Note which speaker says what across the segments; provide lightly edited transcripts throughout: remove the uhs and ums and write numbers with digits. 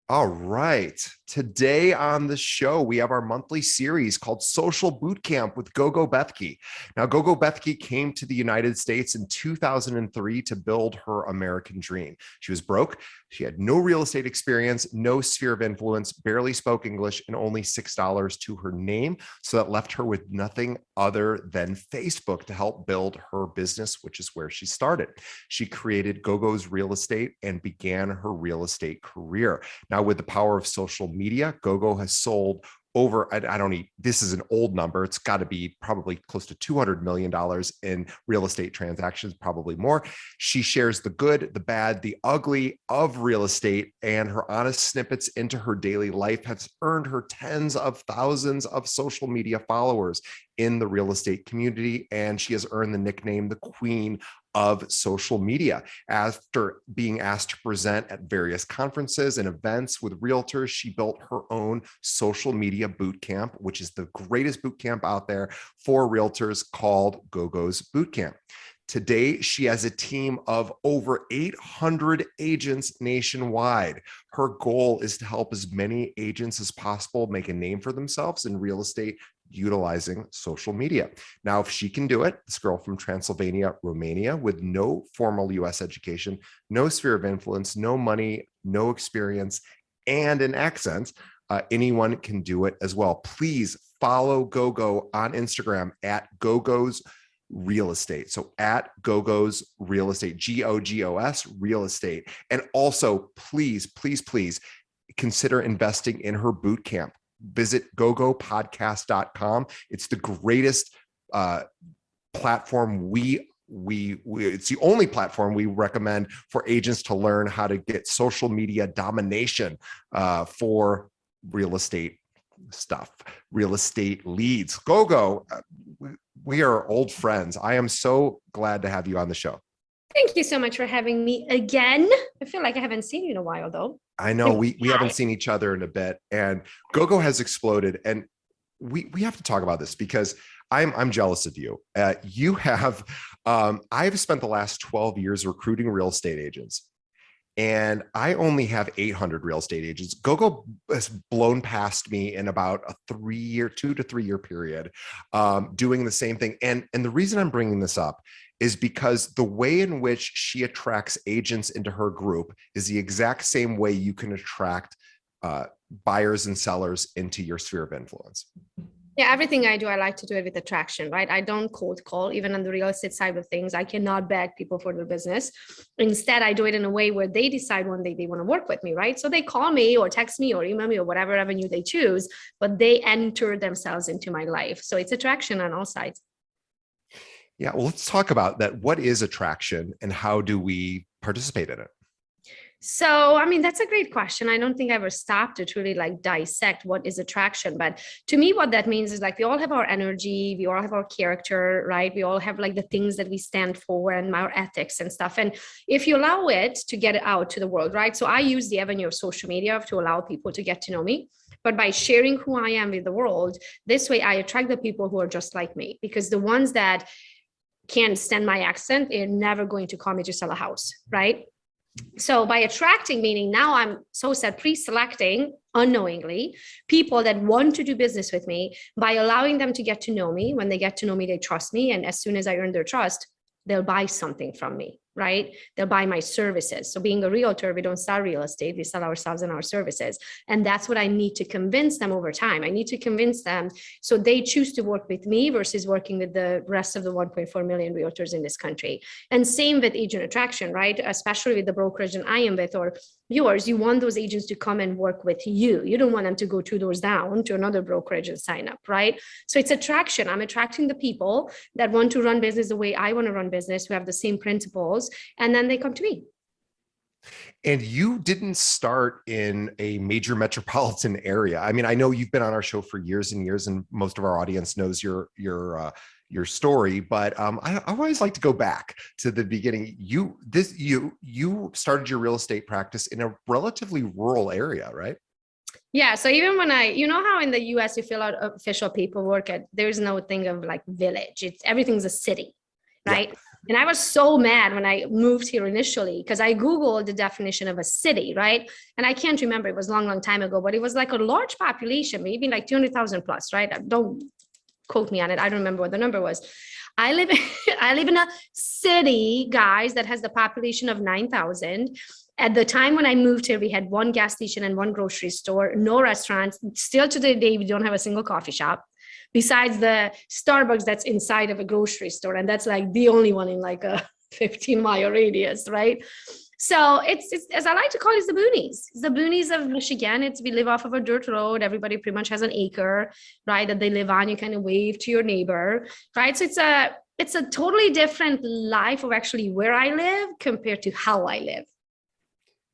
Speaker 1: All right. Today on the show, we have our monthly series called Social Bootcamp with Gogo Bethke. Now, Gogo Bethke came to the United States in 2003 to build her American dream. She was broke. She had no real estate experience, no sphere of influence, barely spoke English, and only $6 to her name. So that left her with nothing other than Facebook to help build her business, which is where she started. She created Gogo's Real Estate and began her real estate career. Now, with the power of social media, Gogo has sold over, I don't need, this is an old number. It's got to be probably close to $200 million in real estate transactions, probably more. She shares the good, the bad, the ugly of real estate, and her honest snippets into her daily life has earned her tens of thousands of social media followers in the real estate community. And she has earned the nickname, the Queen of Social Media. After being asked to present at various conferences and events with realtors, she built her own social media boot camp, which is the greatest boot camp out there for realtors, called Gogo's Bootcamp. Today, she has a team of over 800 agents nationwide. Her goal is to help as many agents as possible make a name for themselves in real estate utilizing social media. Now, if she can do it, this girl from Transylvania, Romania, with no formal US education, no sphere of influence, no money, no experience, and an accent, anyone can do it as well. Please follow Gogo on Instagram at Gogo's Real Estate. So at Gogo's Real Estate, Gogos Real Estate. And also, please, please, please consider investing in her boot camp. Visit gogopodcast.com. It's the greatest platform it's the only platform we recommend for agents to learn how to get social media domination for real estate stuff, real estate leads. Gogo, we are old friends. I am so glad to have you on the show.
Speaker 2: Thank you so much for having me again. I feel like I haven't seen you in a while, though.
Speaker 1: I know we haven't seen each other in a bit, and Gogo has exploded. And we have to talk about this because I'm jealous of you. You have I've spent the last 12 years recruiting real estate agents, and I only have 800 real estate agents. Gogo has blown past me in about a 2 to 3 year period, doing the same thing. And the reason I'm bringing this up is because the way in which she attracts agents into her group is the exact same way you can attract buyers and sellers into your sphere of influence.
Speaker 2: Yeah, everything I do, I like to do it with attraction, right? I don't cold call, even on the real estate side of things. I cannot beg people for their business. Instead, I do it in a way where they decide one day they want to work with me, right? So they call me or text me or email me or whatever avenue they choose, but they enter themselves into my life. So it's attraction on all sides.
Speaker 1: Yeah, well, let's talk about that. What is attraction and how do we participate in it?
Speaker 2: So, I mean, that's a great question. I don't think I ever stopped to truly like dissect what is attraction. But to me, what that means is like we all have our energy, we all have our character, right? We all have like the things that we stand for and our ethics and stuff. And if you allow it to get out to the world, right? So I use the avenue of social media to allow people to get to know me. But by sharing who I am with the world, this way I attract the people who are just like me, because the ones that can't stand my accent, they're never going to call me to sell a house, right? So by attracting, meaning now I'm so set pre-selecting unknowingly people that want to do business with me by allowing them to get to know me. When they get to know me, they trust me. And as soon as I earn their trust, they'll buy something from me, right? They'll buy my services. So being a realtor, we don't sell real estate, we sell ourselves and our services. And that's what I need to convince them over time. I need to convince them so they choose to work with me versus working with the rest of the 1.4 million realtors in this country. And same with agent attraction, right? Especially with the brokerage that I am with or yours, you want those agents to come and work with you. You don't want them to go 2 doors down to another brokerage and sign up, right? So it's attraction. I'm attracting the people that want to run business the way I want to run business, who have the same principles, and then they come to me.
Speaker 1: And you didn't start in a major metropolitan area. I mean, I know you've been on our show for years and years, and most of our audience knows your story. But I always like to go back to the beginning. You started your real estate practice in a relatively rural area, right?
Speaker 2: Yeah. So even when you know how in the US you fill out official paperwork, there's no thing of like village. Everything's a city. right? And I was so mad when I moved here initially because I Googled the definition of a city, right? And I can't remember, it was a long, long time ago, but it was like a large population, maybe like 200,000 plus, right? Don't quote me on it. I don't remember what the number was. I live, I live in a city, guys, that has the population of 9,000. At the time when I moved here, we had one gas station and one grocery store, no restaurants. Still to the day, we don't have a single coffee shop besides the Starbucks that's inside of a grocery store. And that's like the only one in like a 15-mile radius, right? So it's as I like to call it, it's the boonies. It's the boonies of Michigan. We live off of a dirt road. Everybody pretty much has an acre, right, that they live on. You kind of wave to your neighbor, right? So it's a totally different life of actually where I live compared to how I live.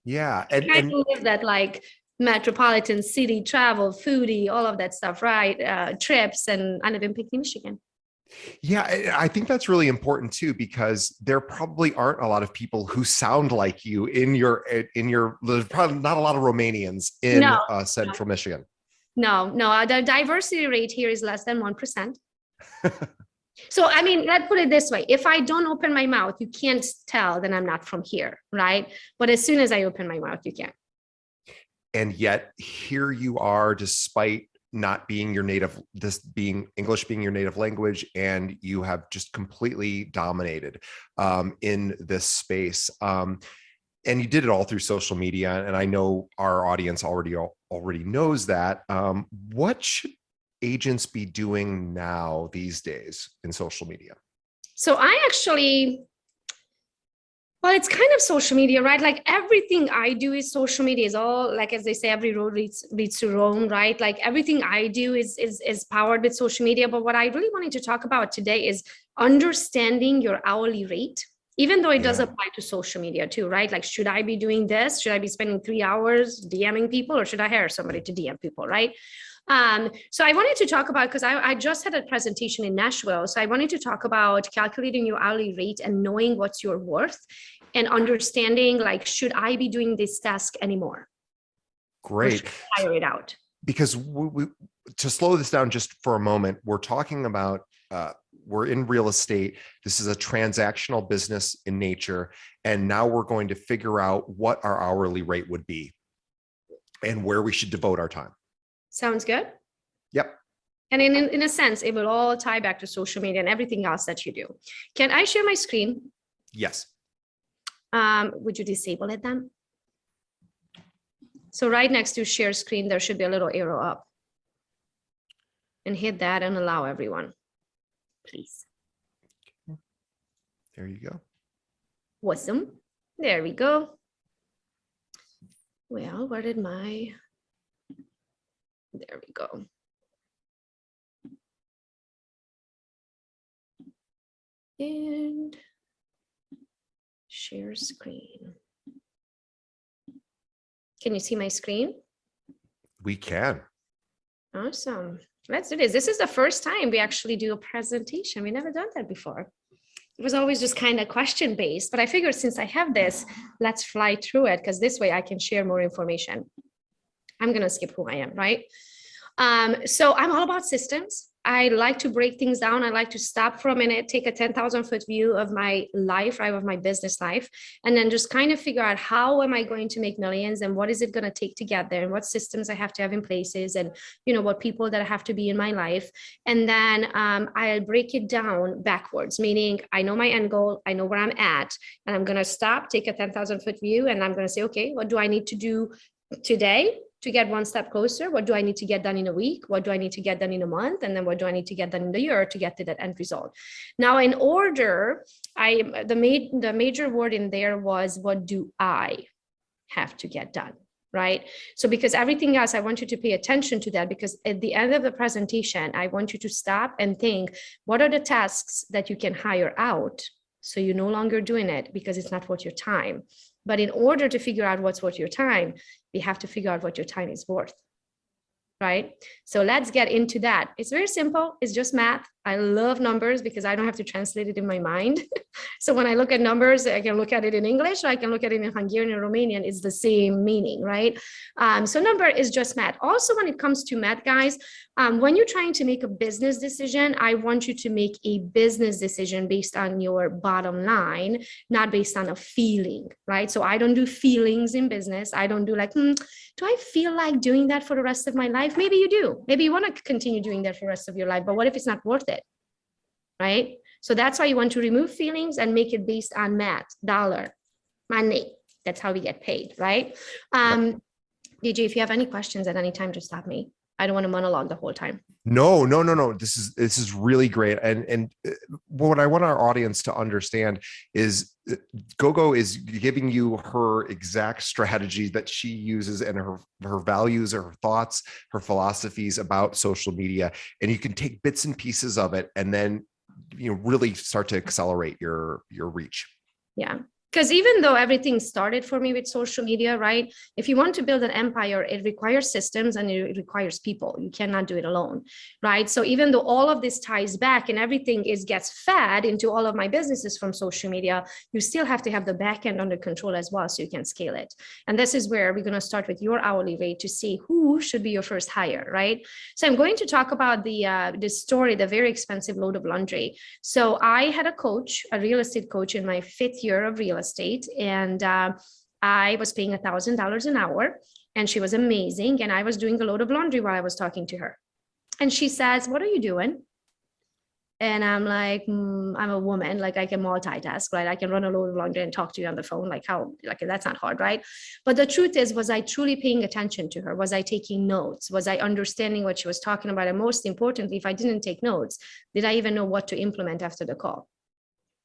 Speaker 1: Yeah.
Speaker 2: I live that like metropolitan city travel, foodie, all of that stuff, right? Trips, and I live in Pinckney, Michigan.
Speaker 1: Yeah, I think that's really important too, because there probably aren't a lot of people who sound like you there's probably not a lot of Romanians in Central Michigan.
Speaker 2: No, the diversity rate here is less than 1%. So, I mean, let's put it this way. If I don't open my mouth, you can't tell that I'm not from here, right? But as soon as I open my mouth, you can.
Speaker 1: And yet here you are, despite not being your native, English being your native language, and you have just completely dominated in this space. And you did it all through social media. And I know our audience already knows that. What should agents be doing now these days in social media?
Speaker 2: So well, it's kind of social media, right? Like everything I do is social media. Is all, like, as they say, every road leads to Rome, right? Like everything I do is powered with social media. But what I really wanted to talk about today is understanding your hourly rate, even though it does apply to social media too, right? Like, should I be doing this? Should I be spending 3 hours DMing people, or should I hire somebody to DM people, right? So I wanted to talk about, because I just had a presentation in Nashville. So I wanted to talk about calculating your hourly rate and knowing what's your worth and understanding, like, should I be doing this task anymore?
Speaker 1: Great.
Speaker 2: Hire it out.
Speaker 1: Because to slow this down just for a moment, we're talking about, we're in real estate. This is a transactional business in nature. And now we're going to figure out what our hourly rate would be and where we should devote our time. Sounds good. Yep.
Speaker 2: And in a sense, it will all tie back to social media and everything else that you do. Can I share my screen?
Speaker 1: Yes.
Speaker 2: Would you disable it then? So right next to share screen, there should be a little arrow up. And hit that and allow everyone, please.
Speaker 1: There you go.
Speaker 2: Awesome. There we go. Well, where did my... There we go. And share screen. Can you see my screen?
Speaker 1: We can.
Speaker 2: Awesome. Let's do this. This is the first time we actually do a presentation. We never done that before. It was always just kind of question based, but I figured since I have this, let's fly through it, because this way I can share more information. I'm going to skip who I am, right? So I'm all about systems. I like to break things down. I like to stop for a minute, take a 10,000-foot view of my life, right, of my business life, and then just kind of figure out how am I going to make millions, and what is it going to take to get there, and what systems I have to have in places, and what people that have to be in my life. And then I'll break it down backwards, meaning I know my end goal, I know where I'm at, and I'm going to stop, take a 10,000-foot view, and I'm going to say, okay, what do I need to do today to get one step closer? What do I need to get done in a week? What do I need to get done in a month? And then what do I need to get done in the year to get to that end result? Now, in order, the major word in there was, what do I have to get done, right? So because everything else, I want you to pay attention to that, because at the end of the presentation, I want you to stop and think, what are the tasks that you can hire out so you're no longer doing it because it's not worth your time? But in order to figure out what's worth your time, we have to figure out what your time is worth, right? So let's get into that. It's very simple. It's just math. I love numbers because I don't have to translate it in my mind. So when I look at numbers, I can look at it in English, or I can look at it in Hungarian and Romanian. It's the same meaning, right? So number is just math. Also, when it comes to math, guys, when you're trying to make a business decision, I want you to make a business decision based on your bottom line, not based on a feeling, right? So I don't do feelings in business. I don't do like, do I feel like doing that for the rest of my life? Maybe you do. Maybe you want to continue doing that for the rest of your life, but what if it's not worth it, right? So that's why you want to remove feelings and make it based on math, dollar, money. That's how we get paid, right? DJ, if you have any questions at any time, just stop me. I don't want to monologue the whole time.
Speaker 1: No. This is really great. And what I want our audience to understand is Gogo is giving you her exact strategy that she uses, and her values, or her thoughts, her philosophies about social media. And you can take bits and pieces of it and then, really start to accelerate your reach.
Speaker 2: Yeah. Because even though everything started for me with social media, right? If you want to build an empire, it requires systems and it requires people. You cannot do it alone, right? So even though all of this ties back and everything gets fed into all of my businesses from social media, you still have to have the back end under control as well, so you can scale it. And this is where we're going to start with your hourly rate to see who should be your first hire, right? So I'm going to talk about the story, the very expensive load of laundry. So I had a coach, a real estate coach, in my 5th year of real estate, and I was paying $1,000 an hour, and she was amazing, and I was doing a load of laundry while I was talking to her. And she says, "What are you doing?" And I'm like, I'm a woman, like I can multitask, right? I can run a load of laundry and talk to you on the phone, like that's not hard, right? But the truth is, was I truly paying attention to her? Was I taking notes? Was I understanding what she was talking about? And most importantly, if I didn't take notes, did I even know what to implement after the call?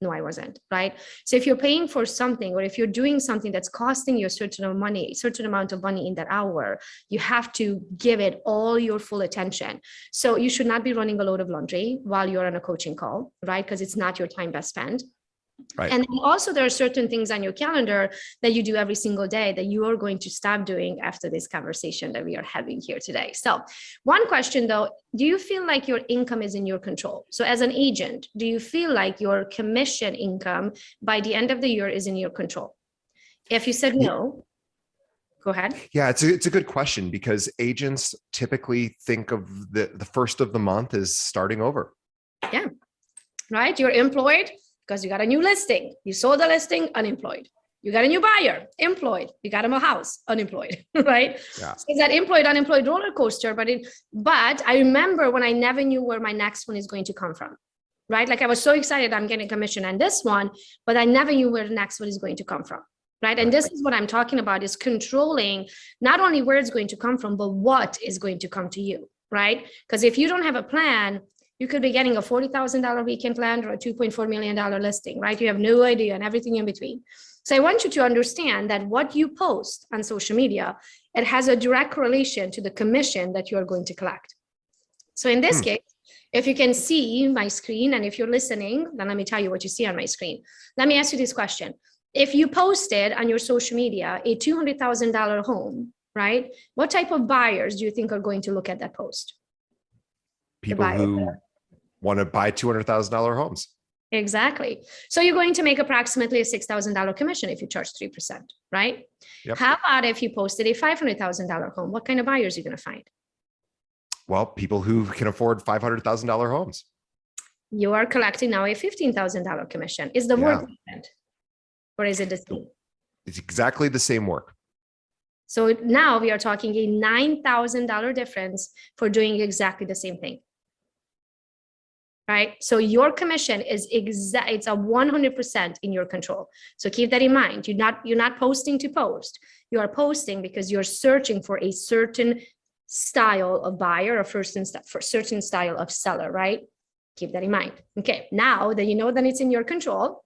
Speaker 2: No, I wasn't, right? So if you're paying for something, or if you're doing something that's costing you a certain amount of money in that hour, you have to give it all your full attention. So you should not be running a load of laundry while you're on a coaching call, right? Because it's not your time best spent. Right. And then also there are certain things on your calendar that you do every single day that you are going to stop doing after this conversation that we are having here today. So one question though, do you feel like your income is in your control? So as an agent, do you feel like your commission income by the end of the year is in your control? If you said no, go ahead.
Speaker 1: Yeah, it's a good question, because agents typically think of the first of the month as starting over.
Speaker 2: Yeah, right. You're employed because you got a new listing. You sold the listing, unemployed. You got a new buyer, employed. You got him a house, unemployed, right? Yeah. So it's that employed, unemployed roller coaster. But I remember when I never knew where my next one is going to come from, right? Like I was so excited I'm getting commission on this one, but I never knew where the next one is going to come from, right? And this is what I'm talking about, is controlling not only where it's going to come from, but what is going to come to you, right? Because if you don't have a plan, you could be getting a $40,000 weekend plan or a $2.4 million listing, right? You have no idea, and everything in between. So I want you to understand that what you post on social media, it has a direct correlation to the commission that you are going to collect. So in this case, if you can see my screen, and if you're listening, then let me tell you what you see on my screen. Let me ask you this question. If you posted on your social media a $200,000 home, right? What type of buyers do you think are going to look at that post?
Speaker 1: People who want to buy $200,000 homes.
Speaker 2: Exactly. So you're going to make approximately a $6,000 commission if you charge 3%, right? Yep. How about if you posted a $500,000 home? What kind of buyers are you going to find?
Speaker 1: Well, people who can afford $500,000 homes.
Speaker 2: You are collecting now a $15,000 commission. Is the work different, or is it the same?
Speaker 1: It's exactly the same work.
Speaker 2: So now we are talking a $9,000 difference for doing exactly the same thing. Right? So your commission is it's a 100% in your control. So keep that in mind. You're not posting to post. You are posting because you're searching for a certain style of buyer, or for certain style of seller, right? Keep that in mind. Okay, now that you know that it's in your control,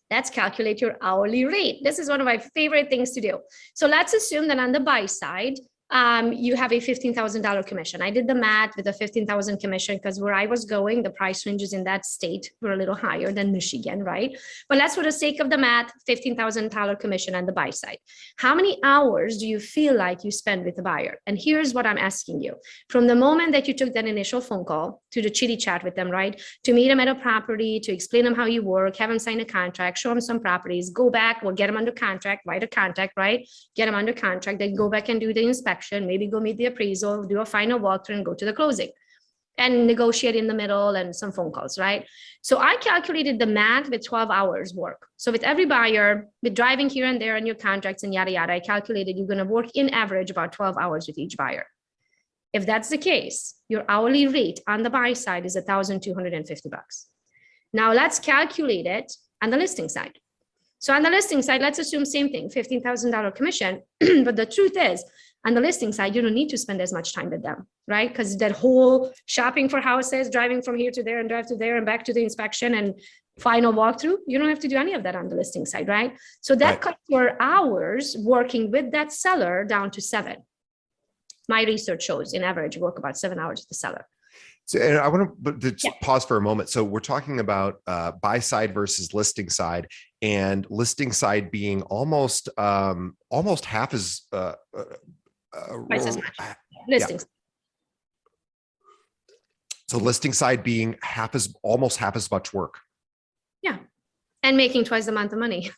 Speaker 2: let's calculate your hourly rate. This is one of my favorite things to do. So let's assume that on the buy side, you have a $15,000 commission. I did the math with a $15,000 commission because where I was going, the price ranges in that state were a little higher than Michigan, right? But let's, for the sake of the math, $15,000 commission on the buy side. How many hours do you feel like you spend with the buyer? And here's what I'm asking you. From the moment that you took that initial phone call to the chitty chat with them, right? To meet them at a property, to explain them how you work, have them sign a contract, show them some properties, go back, we'll get them under contract, write a contract, right? Get them under contract, then go back and do the inspection, maybe go meet the appraisal, do a final walkthrough and go to the closing and negotiate in the middle and some phone calls, right? So I calculated the math with 12 hours work. So with every buyer, with driving here and there on your contracts and yada, yada, I calculated you're gonna work in average about 12 hours with each buyer. If that's the case, your hourly rate on the buy side is $1,250. Now let's calculate it on the listing side. So on the listing side, let's assume same thing, $15,000 commission. But the truth is, on the listing side, you don't need to spend as much time with them, right? Because that whole shopping for houses, driving from here to there and drive to there and back to the inspection and final walkthrough, you don't have to do any of that on the listing side, right? So that cuts your hours working with that seller down to 7. My research shows in average work about 7 hours with the seller.
Speaker 1: So, and I want to pause for a moment. So we're talking about buy side versus listing side, and listing side being almost half as
Speaker 2: twice as much. Listings.
Speaker 1: So listing side being almost half as much work.
Speaker 2: Yeah, and making twice the amount of money.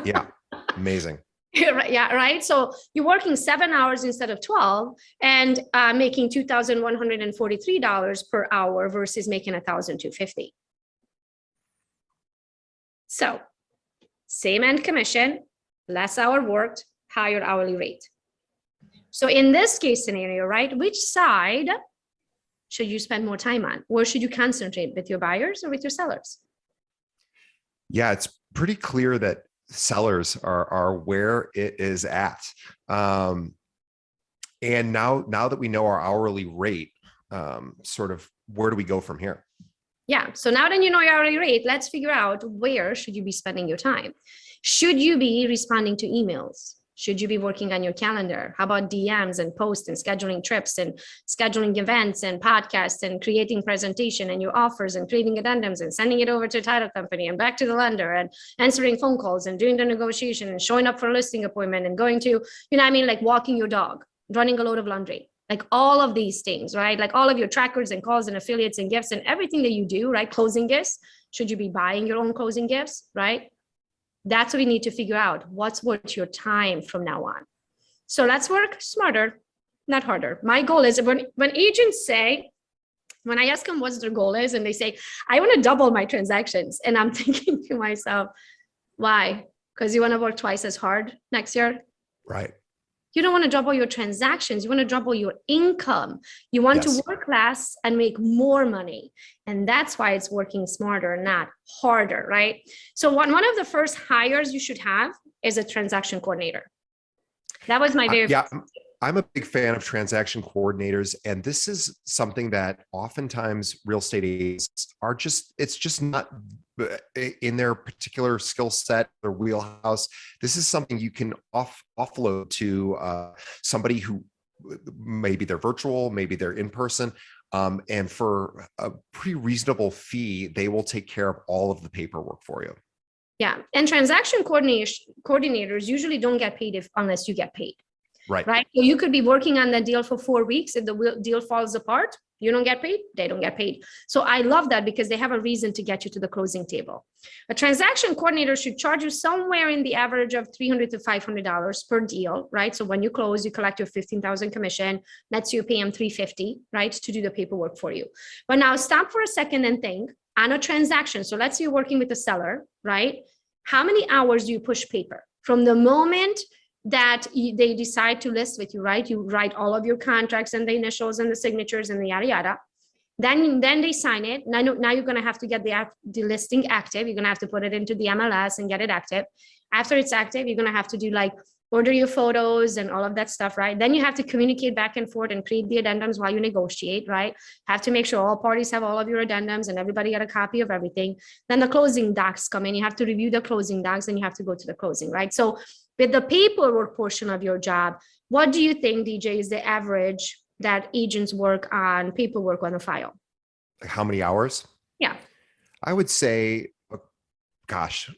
Speaker 1: Yeah, amazing.
Speaker 2: Yeah, right. So you're working 7 hours instead of 12 and making $2,143 per hour versus making $1,250. So same end commission, less hour worked, higher hourly rate. So in this case scenario, right, which side should you spend more time on? Where should you concentrate, with your buyers or with your sellers?
Speaker 1: Yeah, it's pretty clear that sellers are where it is at. And now that we know our hourly rate, sort of where do we go from here?
Speaker 2: Yeah. So now that you know your hourly rate, let's figure out where should you be spending your time. Should you be responding to emails? Should you be working on your calendar? How about DMs and posts and scheduling trips and scheduling events and podcasts and creating presentation and your offers and creating addendums and sending it over to a title company and back to the lender and answering phone calls and doing the negotiation and showing up for a listing appointment and going to, you know what I mean, like walking your dog, running a load of laundry, like all of these things, right? Like all of your trackers and calls and affiliates and gifts and everything that you do, right? Closing gifts. Should you be buying your own closing gifts, right? That's what we need to figure out. What's worth your time from now on? So let's work smarter, not harder. My goal is when agents say, when I ask them what their goal is, and they say, I want to double my transactions. And I'm thinking to myself, why? Because you want to work twice as hard next year?
Speaker 1: Right.
Speaker 2: You don't want to double your transactions. You want to double your income. You want to work less and make more money. And that's why it's working smarter, not harder, right? So one of the first hires you should have is a transaction coordinator. That was my very
Speaker 1: first. I'm a big fan of transaction coordinators, and this is something that oftentimes real estate agents are it's just not in their particular skill set or wheelhouse. This is something you can offload to somebody who maybe they're virtual, maybe they're in person, and for a pretty reasonable fee, they will take care of all of the paperwork for you.
Speaker 2: Yeah, and transaction coordinators usually don't get paid unless you get paid.
Speaker 1: Right.
Speaker 2: So you could be working on the deal for 4 weeks. If the deal falls apart, you don't get paid, they don't get paid. So I love that because they have a reason to get you to the closing table. A transaction coordinator should charge you somewhere in the average of $300 to $500 per deal, right? So when you close, you collect your $15,000 commission. Let's say you pay them $350, right, to do the paperwork for you. But now stop for a second and think on a transaction. So let's say you're working with a seller, right? How many hours do you push paper from the moment that they decide to list with you, right? You write all of your contracts and the initials and the signatures and the yada, yada. Then they sign it. Now you're going to have to get the listing active. You're going to have to put it into the MLS and get it active. After it's active, you're going to have to do like order your photos and all of that stuff, right? Then you have to communicate back and forth and create the addendums while you negotiate, right? Have to make sure all parties have all of your addendums and everybody got a copy of everything. Then the closing docs come in. You have to review the closing docs and you have to go to the closing, right? So with the paperwork portion of your job, what do you think, DJ, is the average that agents work on paperwork on a file?
Speaker 1: How many hours?
Speaker 2: Yeah.
Speaker 1: I would say, gosh,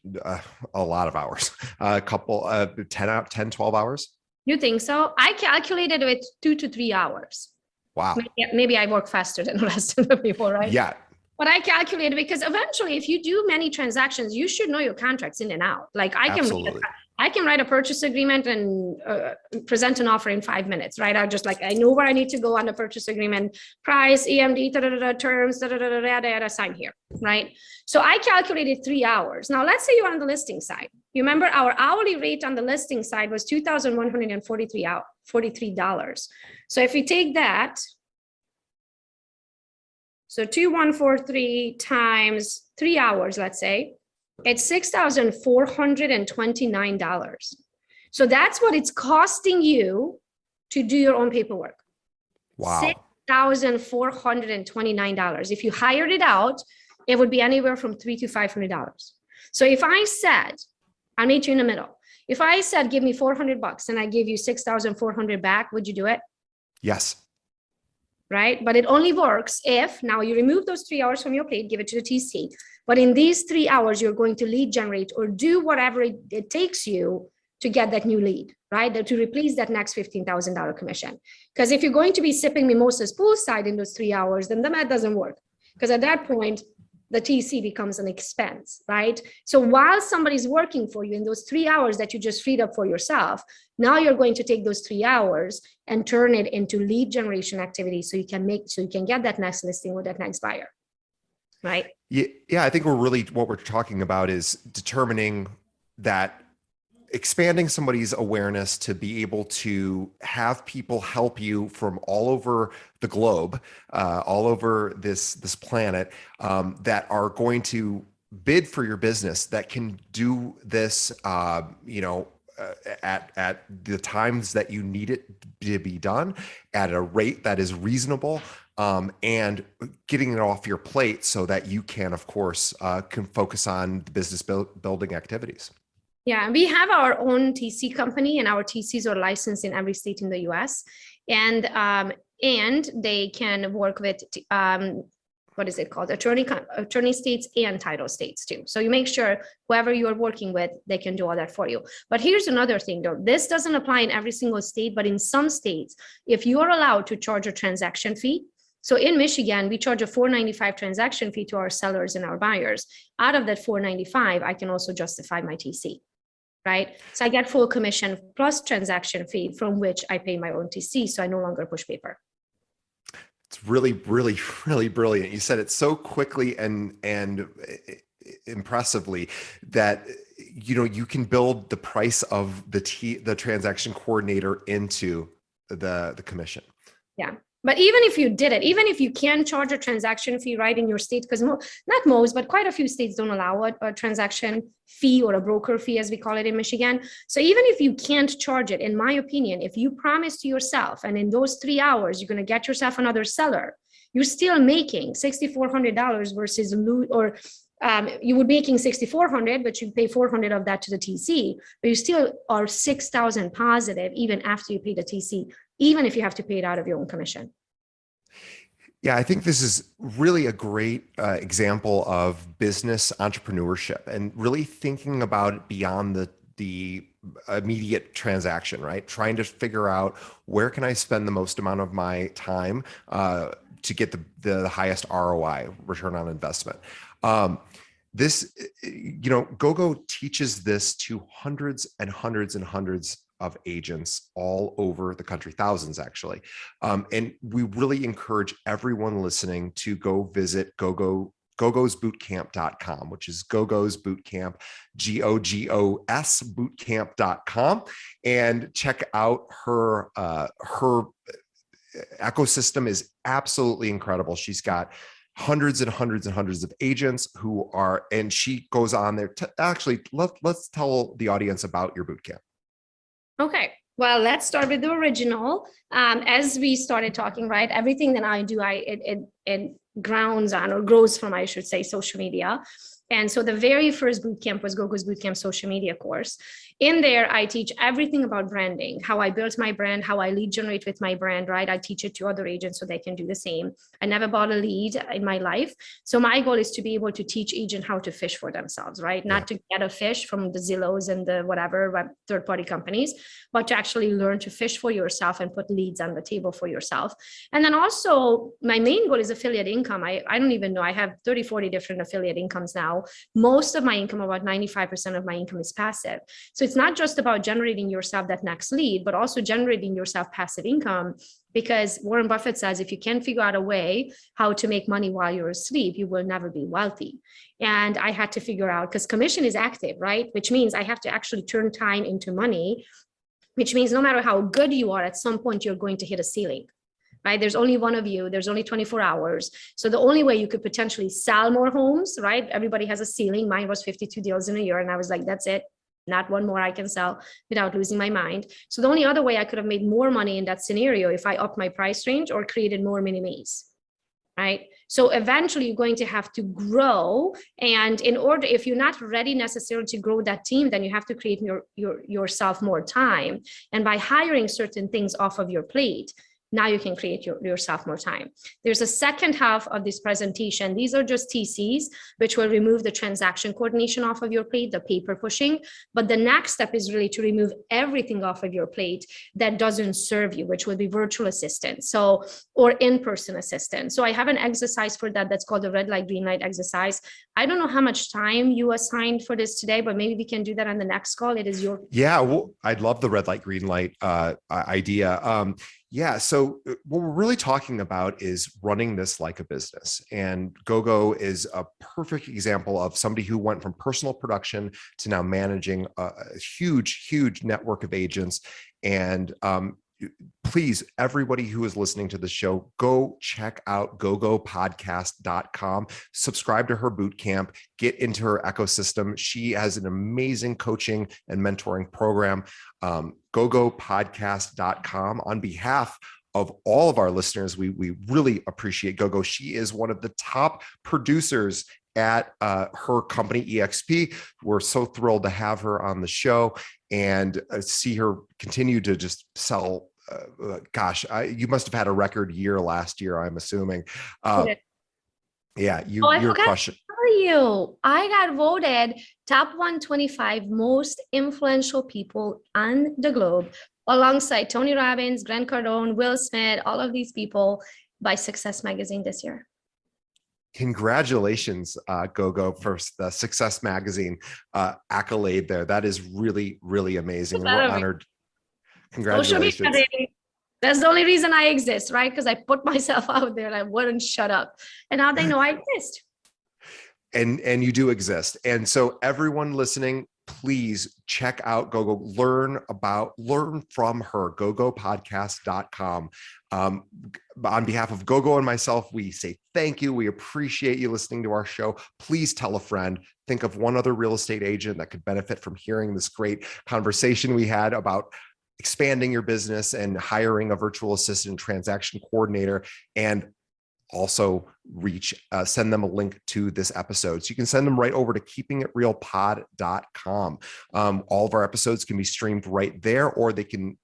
Speaker 1: a lot of hours, a couple, 10, 12 hours.
Speaker 2: You think so? I calculated with 2 to 3 hours.
Speaker 1: Wow.
Speaker 2: Maybe I work faster than the rest of the people, right?
Speaker 1: Yeah.
Speaker 2: But I calculated because eventually, if you do many transactions, you should know your contracts in and out. Like I can write a purchase agreement and present an offer in 5 minutes, right? I know where I need to go on the purchase agreement, price, EMD, terms, sign here, right? So I calculated 3 hours. Now, let's say you're on the listing side. You remember our hourly rate on the listing side was $2,143. So if you take that, so 2,143 times 3 hours, let's say, it's $6,429. So that's what it's costing you to do your own paperwork.
Speaker 1: Wow.
Speaker 2: $6,429. If you hired it out, it would be anywhere from $300 to $500. So if I said, I'll meet you in the middle. If I said, give me $400 and I give you 6,400 back, would you do it?
Speaker 1: Yes.
Speaker 2: Right? But it only works if now you remove those 3 hours from your plate, give it to the TC. But in these 3 hours, you're going to lead generate or do whatever it takes you to get that new lead, right? To replace that next $15,000 commission. Because if you're going to be sipping mimosas poolside in those 3 hours, then the math doesn't work. Because at that point, the TC becomes an expense, right? So while somebody's working for you in those 3 hours that you just freed up for yourself, now you're going to take those 3 hours and turn it into lead generation activity so you can get that next listing with that next buyer, right?
Speaker 1: Yeah, I think what we're talking about is determining that expanding somebody's awareness to be able to have people help you from all over the globe, all over this planet, that are going to bid for your business, that can do this, at the times that you need it to be done, at a rate that is reasonable, and getting it off your plate so that you can, of course, can focus on the business building activities.
Speaker 2: Yeah, we have our own TC company, and our TCs are licensed in every state in the US. And they can work with, what is it called? Attorney states and title states too. So you make sure whoever you're working with, they can do all that for you. But here's another thing though. This doesn't apply in every single state, but in some states, if you are allowed to charge a transaction fee, so in Michigan, we charge a $495 transaction fee to our sellers and our buyers. Out of that $495, I can also justify my TC. Right? So I get full commission plus transaction fee from which I pay my own TC. So I no longer push paper.
Speaker 1: It's really, really, really brilliant. You said it so quickly and impressively that, you can build the price of the transaction coordinator into the commission.
Speaker 2: Yeah. But even if you did it, even if you can charge a transaction fee right in your state, because not most, but quite a few states don't allow a transaction fee or a broker fee, as we call it in Michigan. So even if you can't charge it, in my opinion, if you promise to yourself, and in those 3 hours, you're going to get yourself another seller, you're still making $6,400 versus, you would be making $6,400, but you pay $400 of that to the TC, but you still are $6,000 positive even after you pay the TC, even if you have to pay it out of your own commission.
Speaker 1: Yeah, I think this is really a great example of business entrepreneurship and really thinking about it beyond the immediate transaction, right? Trying to figure out where can I spend the most amount of my time to get the highest ROI, return on investment. Gogo teaches this to hundreds and hundreds and hundreds of agents all over the country, thousands actually. And we really encourage everyone listening to go visit gogosbootcamp.com, which is Gogo's Bootcamp, GOGOS bootcamp.com, and check out her ecosystem is absolutely incredible. She's got hundreds and hundreds and hundreds of agents and she goes on there to actually, let's tell the audience about your bootcamp.
Speaker 2: Okay. Well, let's start with the original. As we started talking, right? Everything that I do, it grounds on or grows from, I should say, social media. And so the very first bootcamp was Gogo's Bootcamp social media course. In there, I teach everything about branding, how I built my brand, how I lead generate with my brand, right? I teach it to other agents so they can do the same. I never bought a lead in my life. So my goal is to be able to teach agents how to fish for themselves, right? Not to get a fish from the Zillows and the whatever third-party companies, but to actually learn to fish for yourself and put leads on the table for yourself. And then also my main goal is affiliate income. I don't even know. I have 30, 40 different affiliate incomes now. Most of my income, about 95% of my income, is passive. So it's not just about generating yourself that next lead, but also generating yourself passive income. Because Warren Buffett says, if you can't figure out a way how to make money while you're asleep, you will never be wealthy. And I had to figure out, because commission is active, right? Which means I have to actually turn time into money, which means no matter how good you are, at some point you're going to hit a ceiling. Right? There's only one of you, there's only 24 hours. So the only way you could potentially sell more homes, right? Everybody has a ceiling. Mine was 52 deals in a year. And I was like, that's it. Not one more I can sell without losing my mind. So the only other way I could have made more money in that scenario, if I upped my price range or created more mini-me's, right? So eventually you're going to have to grow. And in order, if you're not ready necessarily to grow that team, then you have to create yourself more time. And by hiring certain things off of your plate, now you can create yourself more time. There's a second half of this presentation. These are just TCs, which will remove the transaction coordination off of your plate, the paper pushing. But the next step is really to remove everything off of your plate that doesn't serve you, which will be virtual assistant, so, or in-person assistant. So I have an exercise for that that's called the red light, green light exercise. I don't know how much time you assigned for this today, but maybe we can do that on the next call. It is your—
Speaker 1: Yeah, well, I'd love the red light, green light idea. Yeah, so what we're really talking about is running this like a business. And Gogo is a perfect example of somebody who went from personal production to now managing a huge, huge network of agents. And please, everybody who is listening to the show, go check out gogopodcast.com, subscribe to her bootcamp, get into her ecosystem. She has an amazing coaching and mentoring program. Gogopodcast.com. On behalf of all of our listeners, we really appreciate Gogo. She is one of the top producers at her company, EXP. We're so thrilled to have her on the show and see her continue to just sell. You must have had a record year last year, I'm assuming. Yeah, you're crushing.
Speaker 2: You, I got voted top 125 most influential people on the globe, alongside Tony Robbins, Grant Cardone, Will Smith, all of these people, by Success Magazine this year.
Speaker 1: Congratulations, Gogo, for the Success Magazine accolade there. That is really, really amazing. And we're honored. Congratulations.
Speaker 2: That's the only reason I exist, right? Because I put myself out there and I wouldn't shut up. And now they know I exist.
Speaker 1: And you do exist. And so everyone listening, please check out Gogo, learn from her, gogopodcast.com. On behalf of Gogo and myself, we say thank you. We appreciate you listening to our show. Please tell a friend. Think of one other real estate agent that could benefit from hearing this great conversation we had about expanding your business and hiring a virtual assistant, transaction coordinator, and also send them a link to this episode. So you can send them right over to keepingitrealpod.com. All of our episodes can be streamed right there, or they can,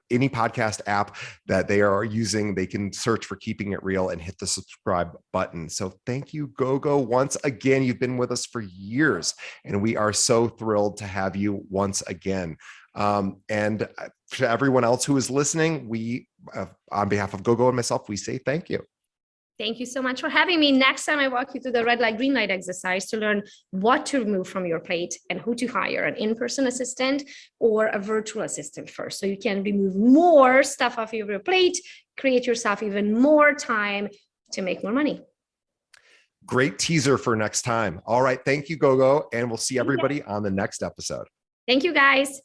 Speaker 1: any podcast app that they are using, they can search for Keeping It Real and hit the subscribe button. So thank you, Gogo. Once again, you've been with us for years, and we are so thrilled to have you once again. And to everyone else who is listening, we, on behalf of Gogo and myself, we say thank you.
Speaker 2: Thank you so much for having me. Next time I walk you through the red light, green light exercise to learn what to remove from your plate and who to hire, an in-person assistant or a virtual assistant first. So you can remove more stuff off of your plate, create yourself even more time to make more money.
Speaker 1: Great teaser for next time. All right. Thank you, Gogo. And we'll see everybody on the next episode.
Speaker 2: Thank you, guys.